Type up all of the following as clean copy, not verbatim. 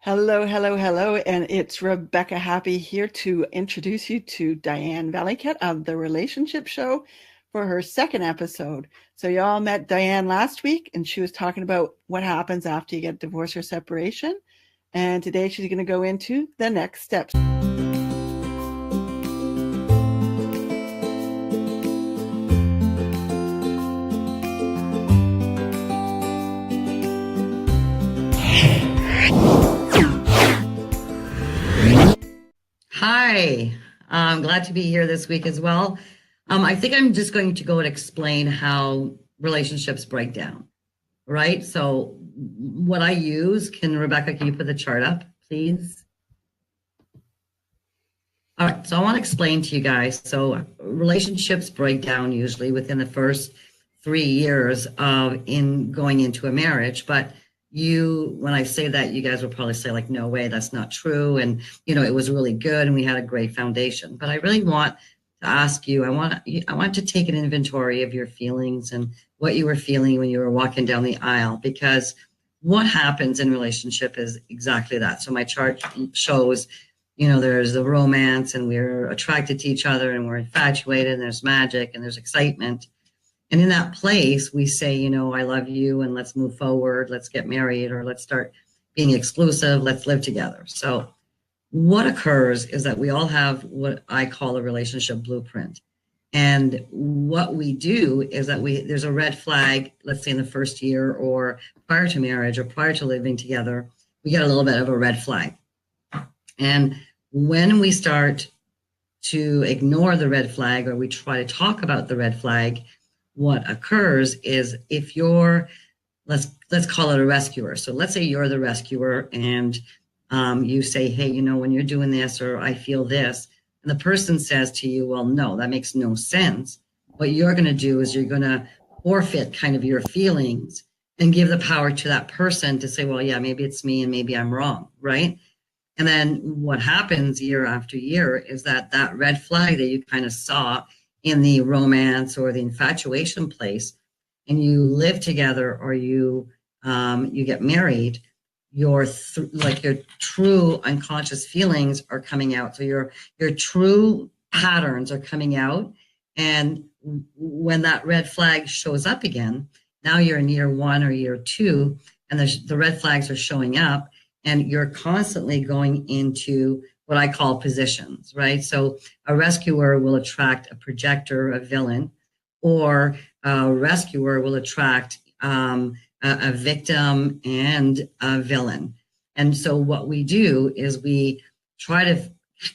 Hello, hello, hello, and it's Rebecca Happy here to introduce you to Diane Valleycat of the Relationship Show for her second episode. So, you all met Diane last week, and she was talking about what happens after you get divorce or separation. And today she's going to go into the next steps. Hi, I'm glad to be here this week as well. I think I'm just going to go and explain how relationships break down, right? So, what I use, Rebecca, can you put the chart up, please? All right, so I want to explain to you guys. So, relationships break down usually within the first 3 years of in going into a marriage, but when I say that, you guys will probably say like, no way, that's not true. And, it was really good and we had a great foundation. But I really want to ask you, I want to take an inventory of your feelings and what you were feeling when you were walking down the aisle, because what happens in relationship is exactly that. So my chart shows, there's the romance and we're attracted to each other and we're infatuated and there's magic and there's excitement. And in that place, we say, I love you and let's move forward. Let's get married or let's start being exclusive. Let's live together. So what occurs is that we all have what I call a relationship blueprint. And what we do is that there's a red flag, let's say in the first year or prior to marriage or prior to living together, we get a little bit of a red flag. And when we start to ignore the red flag or we try to talk about the red flag, what occurs is if you're, let's call it a rescuer. So let's say you're the rescuer and you say, hey, when you're doing this or I feel this, and the person says to you, well, no, that makes no sense. What you're going to do is you're going to forfeit kind of your feelings and give the power to that person to say, well, yeah, maybe it's me and maybe I'm wrong, right? And then what happens year after year is that red flag that you kind of saw in the romance or the infatuation place, and you live together or you get married, your true unconscious feelings are coming out. So your true patterns are coming out, and when that red flag shows up again, now you're in year 1 or year 2, and the red flags are showing up, and you're constantly going into what I call positions, right? So a rescuer will attract a projector, a villain, or a rescuer will attract a victim and a villain. And so what we do is we try to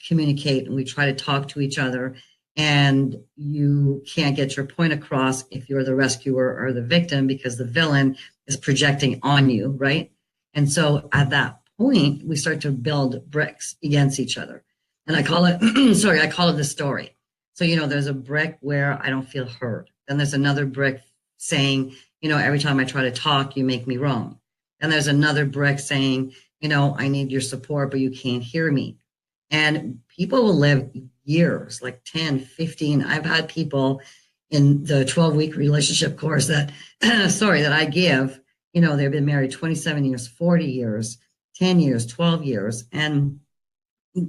communicate and we try to talk to each other, and you can't get your point across if you're the rescuer or the victim because the villain is projecting on you, right? And so at that point, we start to build bricks against each other. And I call it, I call it the story. So, there's a brick where I don't feel heard. Then there's another brick saying, every time I try to talk, you make me wrong. Then there's another brick saying, I need your support, but you can't hear me. And people will live years, like 10, 15. I've had people in the 12-week relationship course that I give, they've been married 27 years, 40 years, 10 years, 12 years. And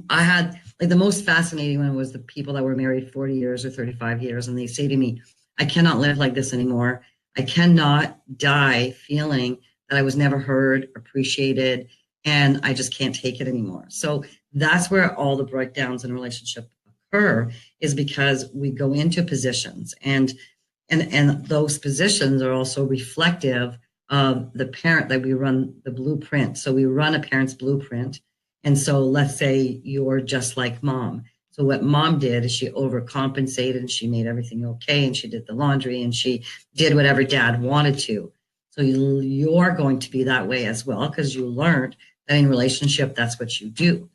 I had the most fascinating one was the people that were married 40 years or 35 years. And they say to me, I cannot live like this anymore. I cannot die feeling that I was never heard, appreciated, and I just can't take it anymore. So that's where all the breakdowns in a relationship occur, is because we go into positions and those positions are also reflective of the parent that we run the blueprint. So we run a parent's blueprint. And so let's say you're just like mom. So what mom did is she overcompensated and she made everything okay. And she did the laundry and she did whatever dad wanted to. So you're going to be that way as well, because you learned that in relationship, that's what you do.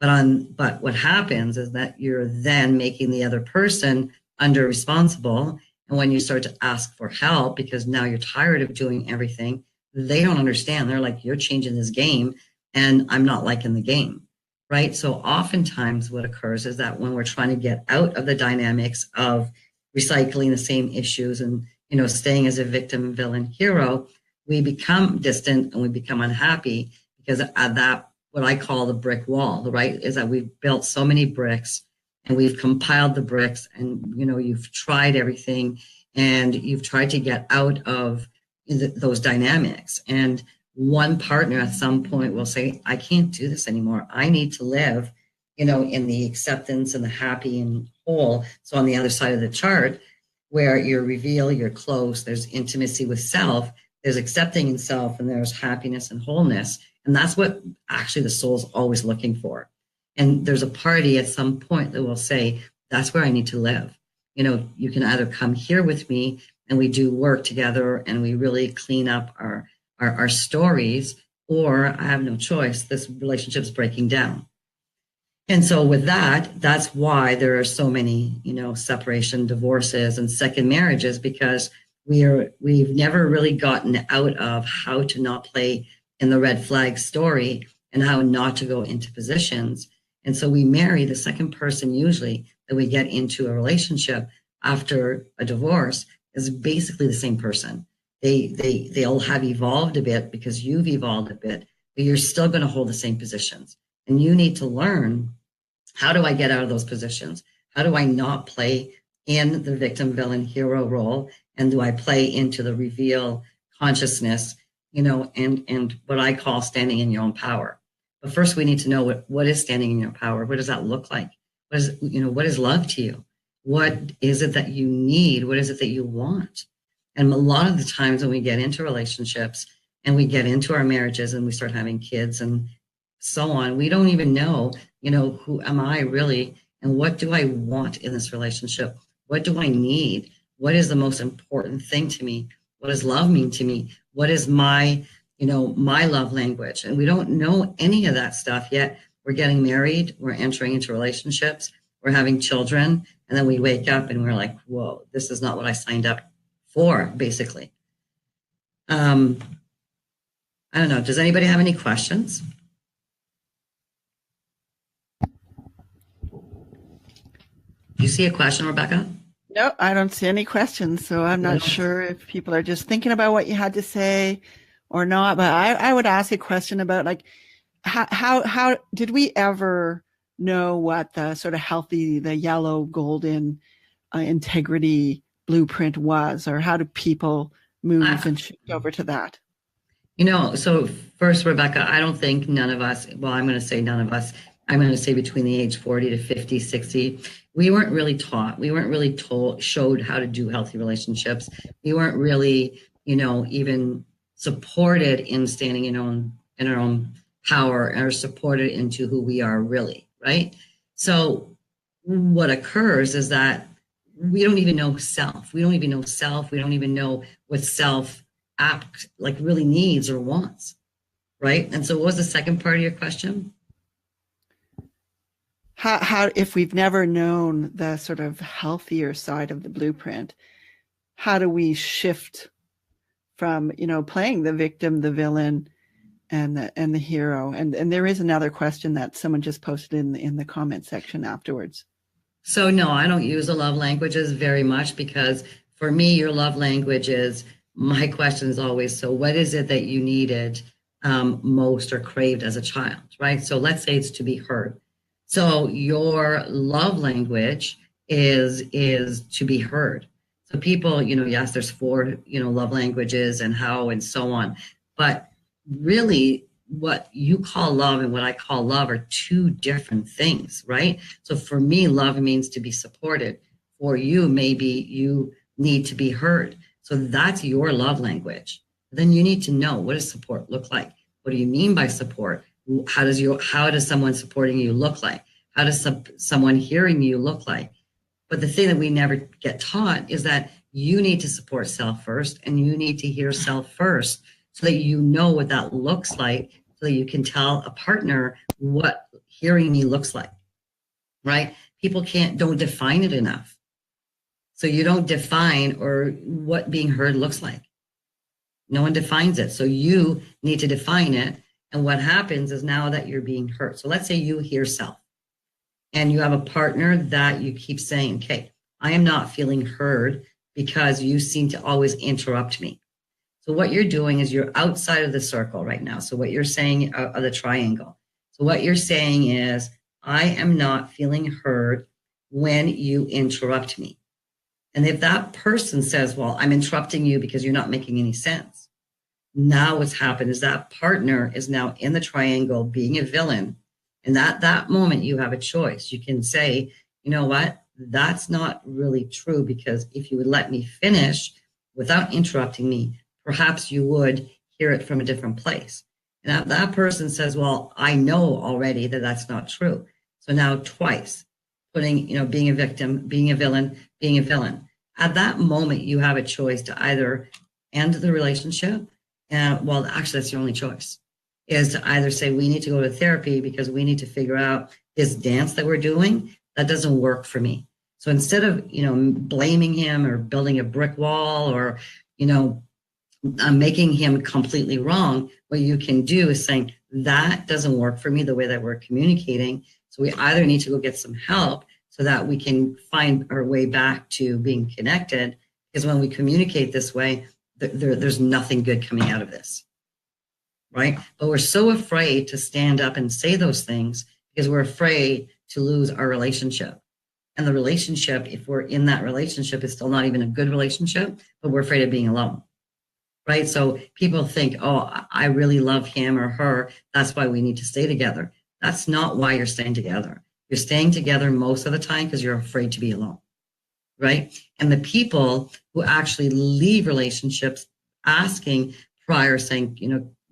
But what happens is that you're then making the other person under responsible. And when you start to ask for help, because now you're tired of doing everything, they don't understand. They're like, you're changing this game and I'm not liking the game, right? So oftentimes what occurs is that when we're trying to get out of the dynamics of recycling the same issues and, staying as a victim, villain, hero, we become distant and we become unhappy because at that what I call the brick wall, right? Is that we've built so many bricks and we've compiled the bricks, and you've tried everything and you've tried to get out of those dynamics. And one partner at some point will say, I can't do this anymore. I need to live, in the acceptance and the happy and whole. So on the other side of the chart, where you're reveal, you're close, there's intimacy with self, there's accepting in self, and there's happiness and wholeness. And that's what actually the soul's always looking for. And there's a party at some point that will say, that's where I need to live. You can either come here with me and we do work together and we really clean up our stories, or I have no choice. This relationship's breaking down. And so with that, that's why there are so many, separation, divorces, and second marriages, because we've never really gotten out of how to not play in the red flag story and how not to go into positions. And so we marry the second person usually that we get into a relationship after a divorce is basically the same person. They all have evolved a bit because you've evolved a bit, but you're still going to hold the same positions. And you need to learn, how do I get out of those positions? How do I not play in the victim, villain, hero role? And do I play into the reveal consciousness, and what I call standing in your own power? But first we need to know what is standing in your power. What does that look like? What is love to you? What is it that you need? What is it that you want? And a lot of the times when we get into relationships and we get into our marriages and we start having kids and so on, we don't even know, who am I really? And what do I want in this relationship? What do I need? What is the most important thing to me? What does love mean to me? What is my love language? And we don't know any of that stuff yet. We're getting married. We're entering into relationships. We're having children. And then we wake up and we're like, whoa, this is not what I signed up for, basically. I don't know. Does anybody have any questions? Do you see a question, Rebecca? No, I don't see any questions. So I'm not sure if people are just thinking about what you had to say or not. But I would ask a question about, like, how did we ever know what the sort of healthy, the yellow golden integrity blueprint was, or how do people move and shift over to that? So first, Rebecca, I don't think none of us, well, I'm going to say none of us, I'm going to say between the age 40 to 50, 60, we weren't really taught. We weren't really showed how to do healthy relationships. We weren't really, even supported in standing in our own power, or supported into who we are really, right? So what occurs is that we don't even know self. We don't even know self. We don't even know what self really needs or wants, right? And so what was the second part of your question? How if we've never known the sort of healthier side of the blueprint, how do we shift from, playing the victim, the villain, and the hero? And there is another question that someone just posted in the comment section afterwards. So no, I don't use the love languages very much, because for me, your love language is, my question is always, so what is it that you needed most or craved as a child, right? So let's say it's to be heard. So your love language is to be heard. So people, yes, there's 4, love languages and how and so on. But really, what you call love and what I call love are 2 different things, right? So for me, love means to be supported. For you, maybe you need to be heard. So that's your love language. Then you need to know, what does support look like? What do you mean by support? How does someone supporting you look like? How does someone hearing you look like? But the thing that we never get taught is that you need to support self first, and you need to hear self first, so that you know what that looks like, so that you can tell a partner what hearing me looks like, right? People don't define it enough. So you don't define or what being heard looks like. No one defines it. So you need to define it. And what happens is, now that you're being heard. So let's say you hear self and you have a partner that you keep saying, okay, I am not feeling heard because you seem to always interrupt me. So what you're doing is you're outside of the circle right now. So what you're saying of the triangle, So what you're saying is, I am not feeling heard when you interrupt me. And if that person says, well, I'm interrupting you because you're not making any sense. Now what's happened is that partner is now in the triangle being a villain. And at that moment, you have a choice. You can say, you know what? That's not really true, because if you would let me finish without interrupting me, perhaps you would hear it from a different place. And that person says, well, I know already that that's not true. So now twice putting, being a victim, being a villain, being a villain. At that moment, you have a choice to either end the relationship. Well, actually, that's your only choice, is to either say, we need to go to therapy because we need to figure out this dance that we're doing. That doesn't work for me. So instead of, blaming him or building a brick wall or, making him completely wrong, what you can do is saying, that doesn't work for me the way that we're communicating. So we either need to go get some help so that we can find our way back to being connected. Because when we communicate this way, there's nothing good coming out of this, right? But we're so afraid to stand up and say those things because we're afraid to lose our relationship. And the relationship, if we're in that relationship, is still not even a good relationship, but we're afraid of being alone, right? So people think, oh, I really love him or her. That's why we need to stay together. That's not why you're staying together. You're staying together most of the time because you're afraid to be alone, right? And the people who actually leave relationships asking prior, saying,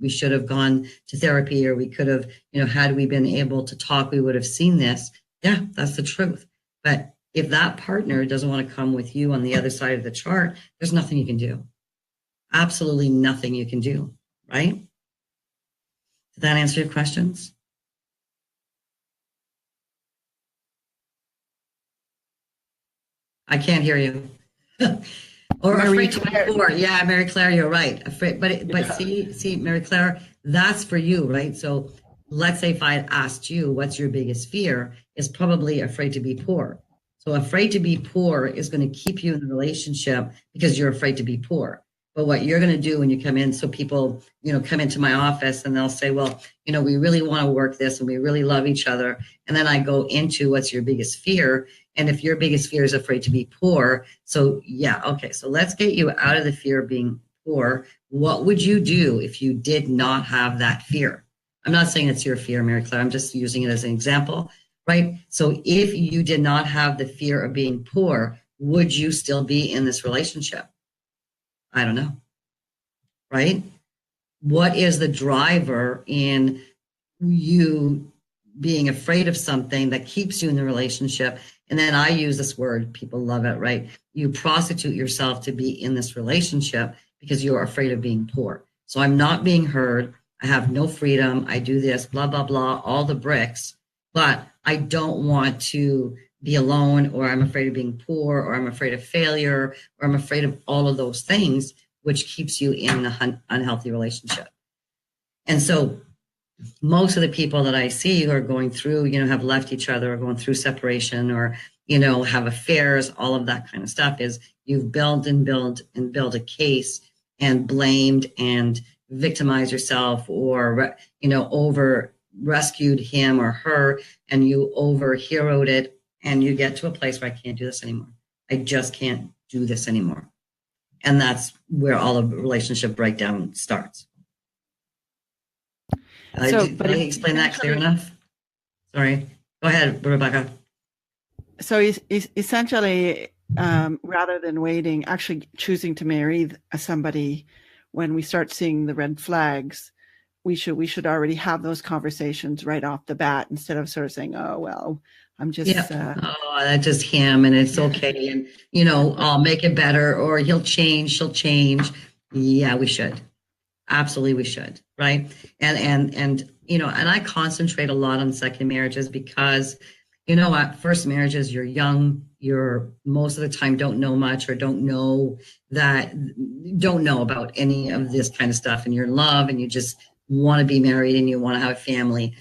we should have gone to therapy, or we could have, had we been able to talk, we would have seen this. Yeah, that's the truth. But if that partner doesn't want to come with you on the other side of the chart, there's nothing you can do. Absolutely nothing you can do, right? Did that answer your questions? I can't hear you. Or afraid to be poor. Yeah, Mary Claire, you're right. Afraid, but see, Mary Claire, that's for you, right? So let's say if I had asked you, what's your biggest fear? Is probably afraid to be poor. So afraid to be poor is going to keep you in the relationship because you're afraid to be poor. But what you're going to do when you come in, so people, come into my office and they'll say, well, we really want to work this and we really love each other. And then I go into what's your biggest fear. And if your biggest fear is afraid to be poor, so yeah, okay, so let's get you out of the fear of being poor. What would you do if you did not have that fear? I'm not saying it's your fear, Mary Claire. I'm just using it as an example, right? So if you did not have the fear of being poor, would you still be in this relationship? I don't know, right? What is the driver in you being afraid of something that keeps you in the relationship? And then I use this word, people love it, right? You prostitute yourself to be in this relationship because you're afraid of being poor. So I'm not being heard. I have no freedom. I do this, blah, blah, blah, all the bricks, but I don't want to be alone, or I'm afraid of being poor, or I'm afraid of failure, or I'm afraid of all of those things, which keeps you in an unhealthy relationship. And so most of the people that I see who are going through, have left each other or going through separation or, have affairs, all of that kind of stuff, is you've built a case and blamed and victimized yourself, or, over rescued him or her, and you over heroed it, and you get to a place where I can't do this anymore. I just can't do this anymore. And that's where all of relationship breakdown starts. Did I explain that clear enough? Sorry. Go ahead, Rebecca. So essentially, rather than waiting, actually choosing to marry somebody when we start seeing the red flags, we should already have those conversations right off the bat, instead of sort of saying, oh, well, I'm just... that's just him and it's okay. And, I'll make it better, or she'll change. Yeah, we should. Absolutely, we should, right? And I concentrate a lot on second marriages because, first marriages, you're young, you're most of the time don't know much, or don't know about any of this kind of stuff, and you're in love and you just want to be married and you want to have a family.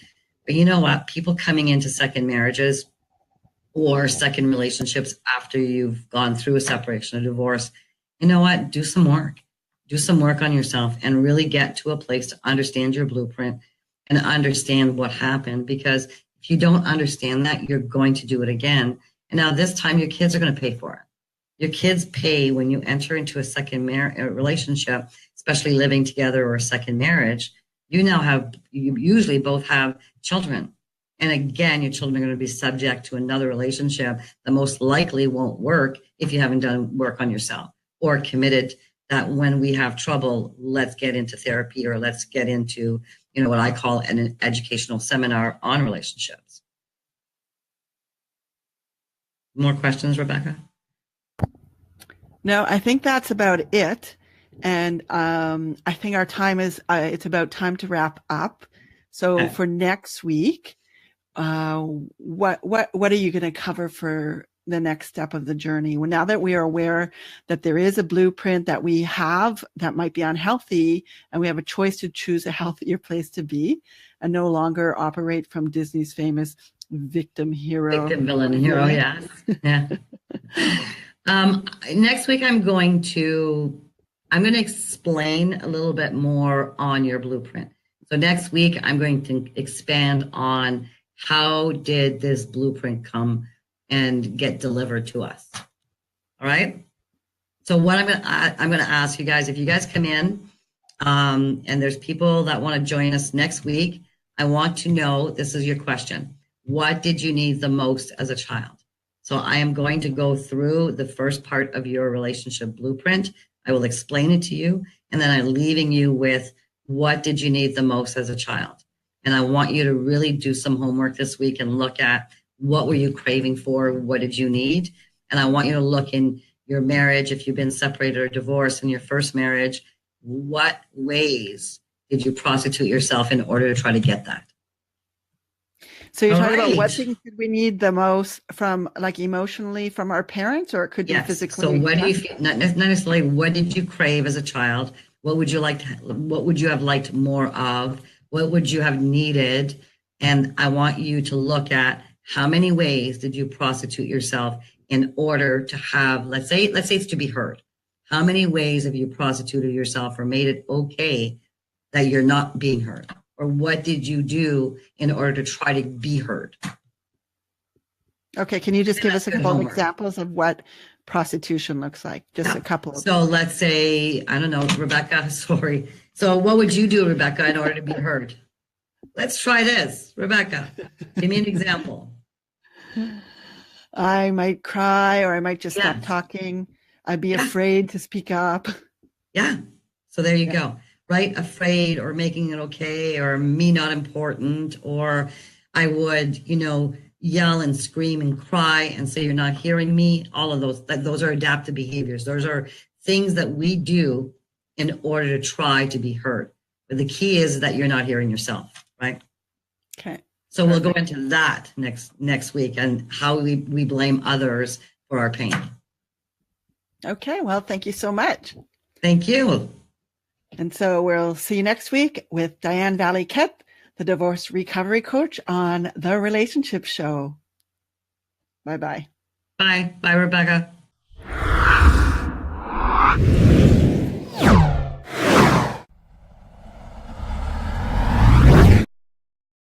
But you know what? People coming into second marriages or second relationships after you've gone through a separation, a divorce, you know what? Do some work. Do some work on yourself and really get to a place to understand your blueprint, and understand what happened. Because if you don't understand that, you're going to do it again. And now this time your kids are going to pay for it. Your kids pay when you enter into a second relationship, especially living together or a second marriage. You usually both have children. And again, your children are going to be subject to another relationship that most likely won't work if you haven't done work on yourself or committed that when we have trouble, let's get into therapy or let's get into, what I call an educational seminar on relationships. More questions, Rebecca? No, I think that's about it. And I think our time is, it's about time to wrap up. So Okay. for next week, what are you going to cover for the next step of the journey? Well, now that we are aware that there is a blueprint that we have that might be unhealthy, and we have a choice to choose a healthier place to be and no longer operate from Disney's famous victim villain hero, yes. Yeah. Next week, I'm going to explain a little bit more on your blueprint. So next week, I'm going to expand on how did this blueprint come and get delivered to us. All right. So what I'm going to ask you guys, if you guys come in, and there's people that want to join us next week, I want to know, this is your question. What did you need the most as a child? So I am going to go through the first part of your relationship blueprint. I will explain it to you, and then I'm leaving you with what did you need the most as a child? And I want you to really do some homework this week and look at what were you craving for? What did you need? And I want you to look in your marriage, if you've been separated or divorced in your first marriage, what ways did you prostitute yourself in order to try to get that? So you're talking about what things did we need the most from, like, emotionally from our parents, or it could be physically? So what do you feel, not necessarily what did you crave as a child? What would you have liked more of? What would you have needed? And I want you to look at how many ways did you prostitute yourself in order to have, let's say it's to be heard. How many ways have you prostituted yourself or made it okay that you're not being heard? Or what did you do in order to try to be heard? Okay, can you just give us a couple of examples of what prostitution looks like? Just a couple of. So let's say, I don't know, Rebecca, sorry. So what would you do, Rebecca, in order to be heard? Let's try this. Rebecca, give me an example. I might cry, or I might just stop talking. I'd be afraid to speak up. Yeah. So there you go. Right? Afraid, or making it okay, or me not important, or I would, yell and scream and cry and say, you're not hearing me. All of those are adaptive behaviors. Those are things that we do in order to try to be heard. But the key is that you're not hearing yourself, right? Okay. So we'll go into that next week, and how we blame others for our pain. Okay. Well, thank you so much. Thank you. And so we'll see you next week with Diane Valley-Kett, the divorce recovery coach, on The Relationship Show. Bye-bye. Bye. Bye, Rebecca.